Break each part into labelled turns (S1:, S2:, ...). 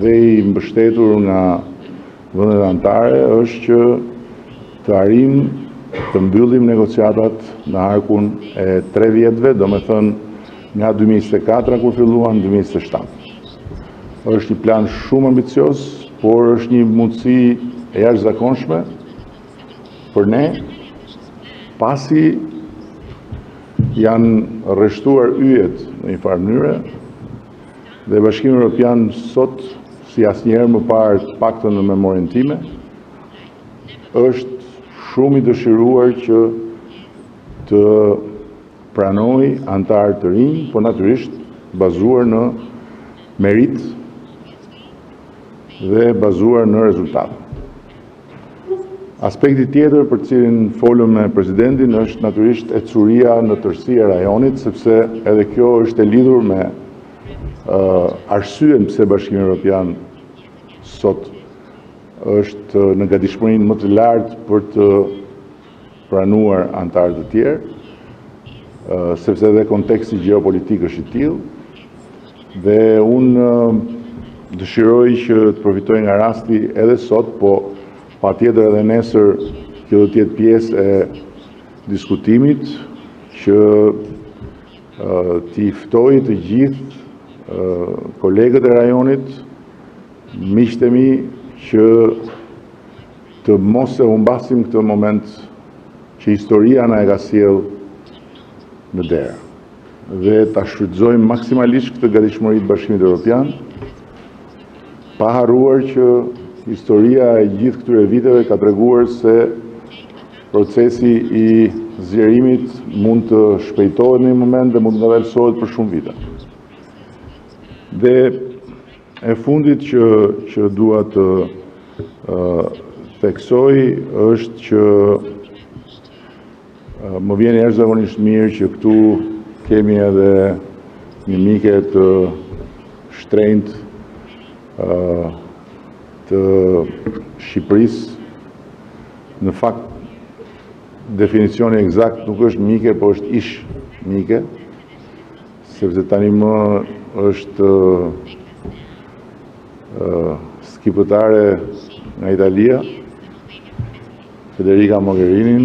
S1: dhe i mbështetur nga vendet anëtare është që të arrim të mbyllim negociatat në arkun e 3 vjetëve, do me thënë nga 2024 kur filluan 2027. Është një plan shumë ambicios, por është një mundësi e jashtëzakonshme për ne, pasi janë rreshtuar yjet në një farë mënyre dhe Bashkimi Evropian sot, si asnjëherë më parë, të paktën në memorien time, është shumë i dëshiruar që të pranoj antarë të rinj, po natyrisht bazuar në merit dhe bazuar në rezultate. Aspekti tjetër për cilin folëm me presidentin është natyrisht ecuria në tërësi e rajonit, sepse edhe kjo është e lidhur me arsyen pse Bashkimi Evropian sot është në gatishmërinë më të lartë për të pranuar antarë të tjerë, sepse edhe konteksti gjeopolitik është i tillë dhe unë dëshiroj që të përfitoj nga rasti edhe sot, po patjetër edhe nesër kjo do të jetë pjesë e diskutimit që t'i ftoj të gjithë kolegët e rajonit, miqtë e mi, që të mos e humbasim këtë moment që historia na e ka sjell në derë dhe ta shfrytëzojmë maksimalisht këtë gatishmëri të Bashkimit Evropian, pa harruar që historia e gjithë këtyre viteve ka treguar se procesi i zgjerimit mund të shpejtohet në një moment dhe mund të vlerësohet për shumë vite. Dhe e fundit që dua të theksoj është që më vjen jashtëzakonisht mirë që këtu kemi edhe një mike të shtrenjtë të Shqipërisë. Në fakt, definicioni eksakt nuk është mike, po është ish mike, sepse tani më është skipëtare nga Italia, Federica Mogherini,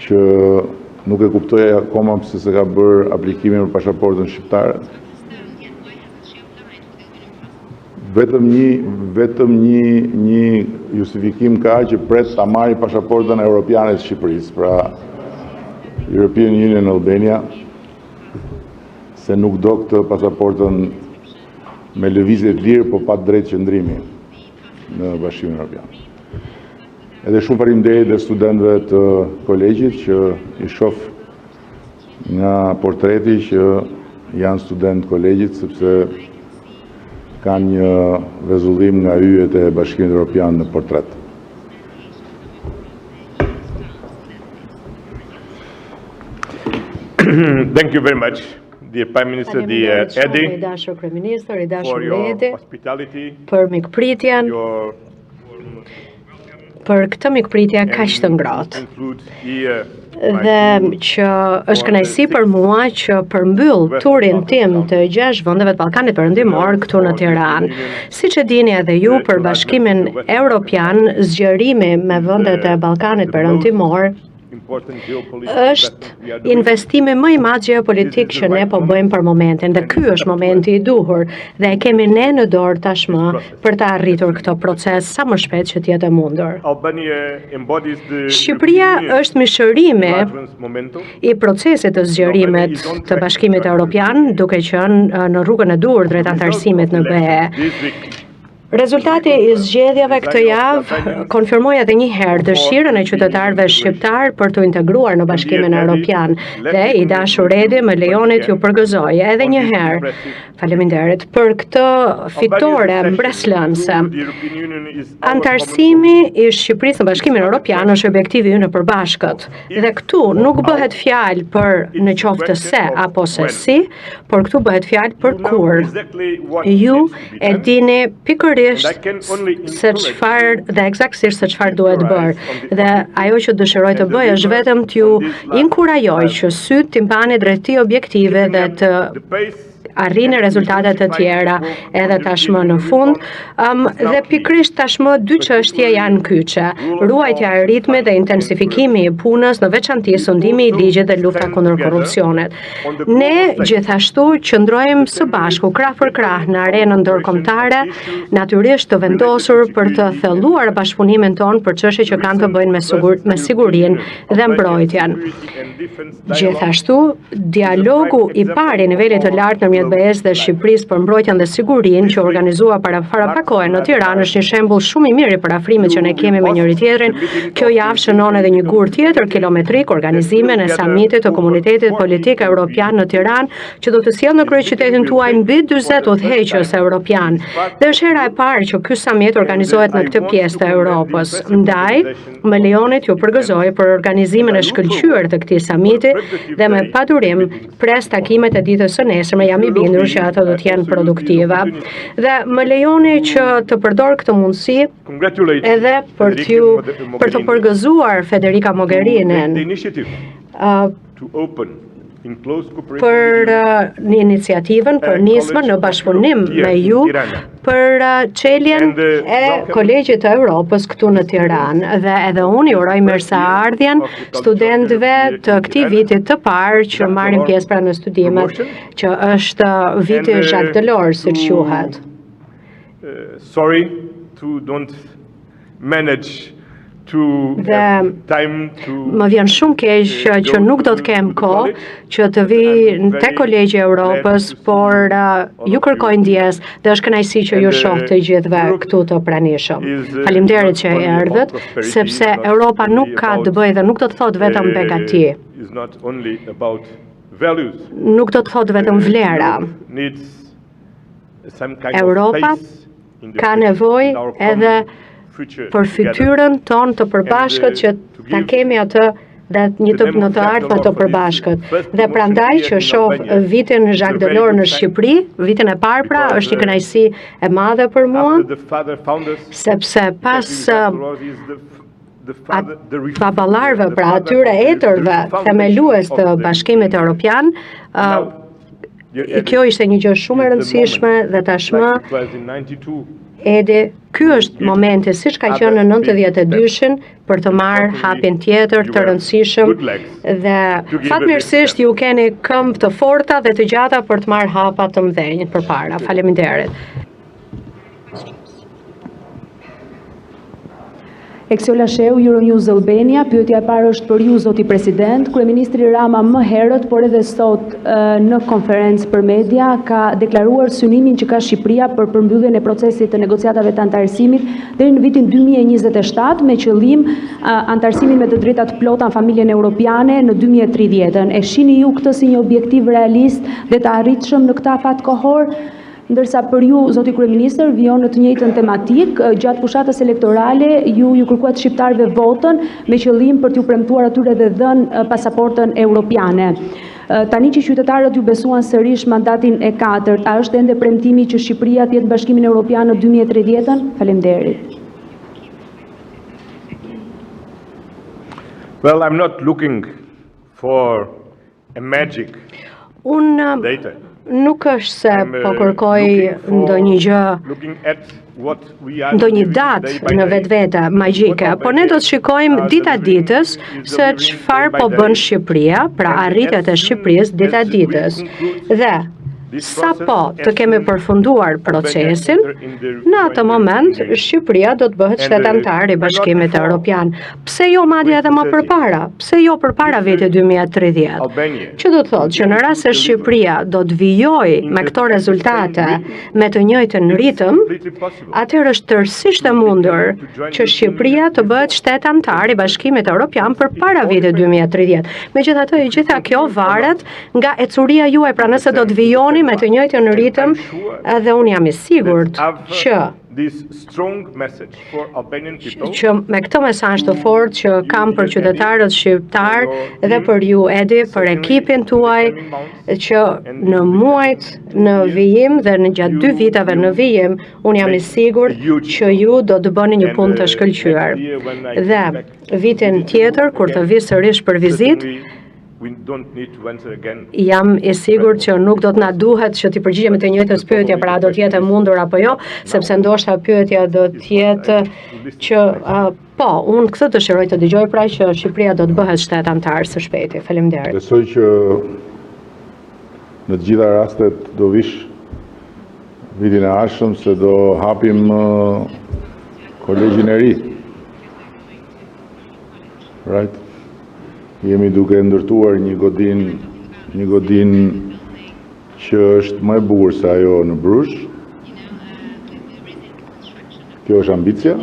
S1: që nuk e kuptoj akoma pse se ka bërë aplikimin për pasaportën shqiptare. Vetëm një justifikim ka që pret ta marrë pasaportën europiane të Shqipërisë, pra European Union Albania, se nuk do këtë pasaportën me lëvizje të lirë, po pa drejtë qëndrimi në Bashkimin Evropian. Edhe shumë faleminderit dhe studentëve të kolegjit që i shoh nga portreti që janë student kolegjit, sepse kanë një rrezullim nga yjet e Bashkimit Evropian në portret.
S2: Thank you very much, dear Prime Minister, dear Edi, for your hospitality,
S3: për mikpritjen, për këtë mikpritje kaq të ngrohtë. Dhe që është kënaqësi për mua që përmbyll turin tim të 6 vendeve të Ballkanit Perëndimor këtu në Tiranë. Siç e dini edhe ju, për Bashkimin Evropian, zgjerimi me vendet e Ballkanit Perëndimor është investimi më i madh gjeopolitik që ne po bëjmë për momentin, dhe ky është momenti i duhur dhe e kemi ne në dorë tashmë për të arritur këtë proces sa më shpejt që të jetë e mundur. Shqipëria është mishërimi i procesit të zgjerimit të Bashkimit Evropian, duke qenë në rrugën e dur drejt antarësimit në BE. Rezultati i zgjedhjeve këtë javë konfirmoi edhe një herë dëshirën e qytetarëve shqiptar për të integruar në Bashkimin Evropian dhe i dashur Edi më lejoni t'ju përgëzoj edhe një herë. Faleminderit për këtë fitore mbreslënëse. Antarësimi i Shqipërisë në Bashkimin Evropian është objektivi ynë për bashkët. Dhe këtu nuk bëhet fjalë për në qoftë se apo se si, por këtu bëhet fjalë për kur. Ju e dini pikërisht se çfarë dhe eksaktësisht se çfarë duhet bërë. Dhe ajo që dëshiroj të bëj është vetëm t'ju inkurajoj që syt t'i mbani drejt këtij objektive dhe të arrini rezultate të tjera edhe tashmë në fund, dhe pikrisht tashmë dy çështje janë kyçe: ruajtja e ritmit dhe intensifikimi i punës, në veçanti sundimi i ligjit dhe lufta kundër korrupsionit. Ne gjithashtu qëndrojmë së bashku krah për krah në arenën ndërkombëtare, natyrisht të vendosur për të thelluar bashkëpunimin ton për çështje që kanë të bëjnë me sigurinë dhe mbrojtjen. Gjithashtu, dialogu i parë i nivelit të lartë ndërmjet BE-s dhe Shqipërisë për mbrojtjen dhe sigurinë që organizua para pak kohe në Tiranë është një shembull shumë i mirë i parafrimit që ne kemi me njëri tjetrin. Kjo javë shënon edhe një gur tjetër kilometrik, organizimin e samitit të Komunitetit Politik Evropian në Tiranë, që do të sjellë në kryeqytetin tuaj mbi 40 udhëheqës evropian. Dhe është hera e parë që ky samit organizohet në këtë pjesë të Europës. Ndaj, më lejonit ju përgëzoj për organizimin e shkëlqyer të këtij samiti dhe me padurim pres takimet e ditës së nesërme, jam i bindur që ato do të jenë produktive. Dhe më lejoni që të përdor këtë mundësi edhe për të përgëzuar Federica Mogherinin për një iniciativën, për nismën në bashkëpunim me ju për çeljen e Kolegjit të Europës këtu në Tiranë, dhe edhe unë ju uroj mirëseardhjen studentëve të këtij viti të parë që marrin pjesë pra në studimet, që është viti Jacques Delors, siç quhet.
S2: Sorry to don't manage
S3: dhe më vjen shumë keq që nuk do të kem kohë që të vi te Kolegji i Europës, por ju kërkoj ndjes dhe është kënaqësi që ju shoh të gjithëve këtu të pranishëm. Faleminderit që erdhët, sepse Europa nuk ka të bëjë dhe nuk do të thotë vetëm begati. Nuk do të thotë vetëm vlera. Europa ka nevojë edhe për fytyrën tonë të përbashkët, që ta kemi atë dhe në të ardhmen të përbashkët. Dhe prandaj që shoh vitin Jacques Delors në Shqipëri, vitin e parë pra, është një kënaqësi e madhe për mua, sepse pas baballarëve, pra atyre etërve themelues të Bashkimit Evropian, kjo ishte një gjë shumë e rëndësishme dhe tashmë Edi, ky është momenti, siç ka qenë në 92-shin, për të marrë hapin tjetër të rëndësishëm, dhe fatmirësisht ju keni këmbë të forta dhe të gjata për të marrë hapa të mëdhenj përpara. Faleminderit.
S4: Exiola Sheu, Euronews Albania. Pyetja e parë është për ju, zoti president. Kryeministri Rama më herët, por edhe sot në konferencë për media, ka deklaruar synimin që ka Shqipëria për përmbylljen e procesit të negociatave të antarësimit deri në vitin 2027, me qëllim antarësimin me të drejtat plota në familjen europiane në 2030. E shihni ju këtë si një objektiv realist dhe të arritshëm në këtë afat kohor? Ndërsa për ju, zoti kryeministër, vion në të njëjtën tematik, gjatë fushatës elektorale ju kërkuat shqiptarëve votën me qëllim për t'ju premtuar atyre dhe dhënë pasaportën europiane. Tani që qytetarët ju besuan sërish mandatin e 4, a është ende premtimi që Shqipëria të jetë në Bashkimin Evropian në 2030? Faleminderit.
S2: Well, I'm not looking for a magic data.
S3: Nuk është se po kërkoj ndonjë gjë, ndonjë datë në vetvete magjike, por ne do të shikojmë dita ditës se çfarë po bën Shqipëria, pra arritjet e Shqipërisë dita ditës. Dhe sa po të kemi përfunduar procesin, në atë moment Shqipëria do të bëhet shtet antar i Bashkimit Evropian. Pse jo madje edhe më përpara? Pse jo përpara vitit 2030? Që do të thotë që në rast se Shqipëria do të vijojë me këto rezultate me të njëjtën ritëm, atëherë është tërësisht e mundur që Shqipëria të bëhet shtet antar i Bashkimit Evropian përpara vitit 2030. Megjithatë, gjitha kjo varet nga ecuria juaj, pra nëse do të vijoni me të njëjtën ritëm, dhe unë jam i sigurt që me këtë mesazh të fortë që kam për qytetarët shqiptar dhe për ju, Edi, për ekipin tuaj, që në muajt në vijim dhe në gjatë 2 viteve në vijim, unë jam i sigurt që ju do të bëni një punë të shkëlqyer. Dhe vitin tjetër, kur të vi sërish për vizitë, Jam i sigurt që nuk do të na duhet që t'i përgjigjemi të njëjtës pyetje, pra do të jetë e mundur apo jo, sepse ndoshta pyetja do të jetë që po, unë këtë dëshiroj të dëgjoj, pra që Shqipëria do të bëhet shtet antar së shpejti. Faleminderit.
S1: Besoj që në të gjitha rastet do vish vitin e ardhshëm se do hapim kolegjin e ri. Right? Jemi duke ndërtuar një godin që është më e bukur se ajo në Brush. Kjo është ambicia,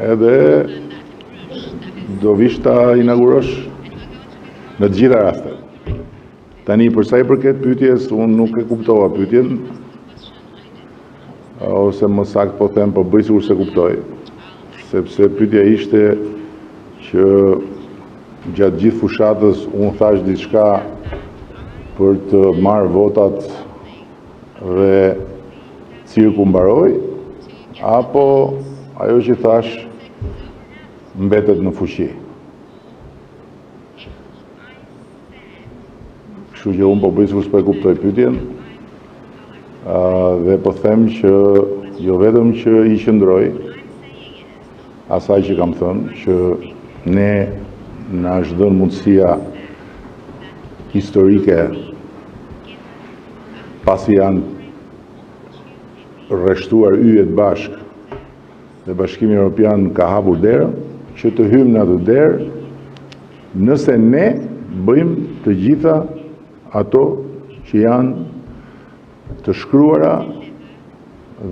S1: edhe do vish ta inaugurosh në të gjitha rastet. Tani për sa i përket pyetjes, unë nuk e kuptova pyetjen, ose më saktë po them, po bëj sikur se kuptoj, sepse pyetja ishte që gjatë gjithë fushatës unë thash diçka për të marrë votat dhe cirku mbaroi, apo ajo që thash mbetet në fuqi. Kështu që unë po bëj sikur s'po e kuptoj pyetjen, dhe po them që jo vetëm që i qëndroj asaj që kam thënë, që ne na është dhënë mundësia historike pasi janë rreshtuar yjet bashk dhe Bashkimi Evropian ka hapur derën, që të hymë në atë derë nëse ne bëjmë të gjitha ato që janë të shkruara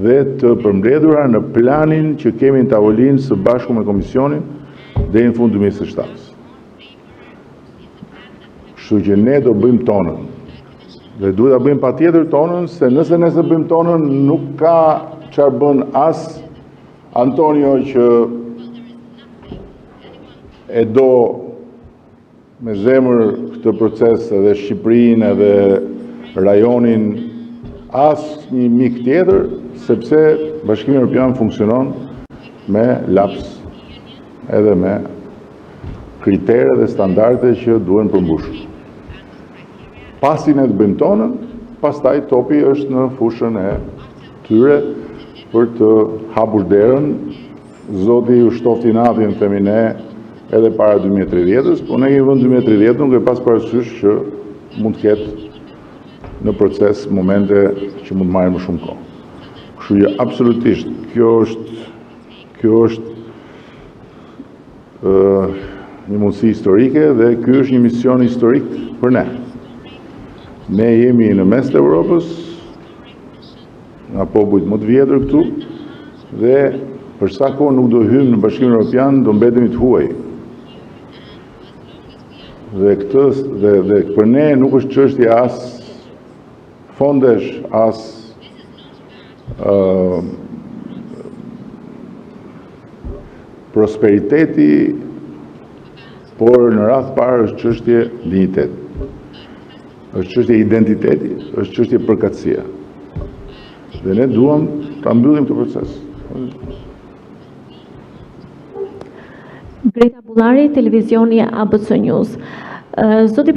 S1: dhe të përmbledhura në planin që kemi në tavolinë së bashku me Komisionin deri në fund 2007. Kështu që ne do bëjmë tonën. Dhe duhet ta bëjmë patjetër tonën, se nëse ne se bëjmë tonën, nuk ka çfarë bën as Antonio që e do me zemër këtë proces edhe Shqipërinë edhe rajonin, as një mik tjetër, sepse Bashkimi Evropian funksionon me laps edhe me kritere dhe standarde që duhen përmbushur. Pasi ne të bëjmë tonën, pastaj topi është në fushën e tyre për të hapur derën. Zoti u shtofti natin, themi ne, edhe para 2030-s, po ne kemi vënë 2030, nuk e pas parasysh që mund të ketë në proces momente që mund të marrin më shumë kohë. Kështu që absolutisht kjo është një mundësi historike dhe ky është një mision historik për ne. Ne jemi në mes të Evropës, nga popujt më të vjetër këtu, dhe për sa kohë nuk do hymë në Bashkimin Evropian, do mbetemi të huaj. Dhe për ne nuk është çështje as fondesh, as prosperiteti, por në radh parë është çështje dinjiteti. Është çështje identiteti, është çështje përkatësia. Dhe ne duam ta mbyllim këtë proces.
S5: Greta Bullari, televizioni ABC News. Zoti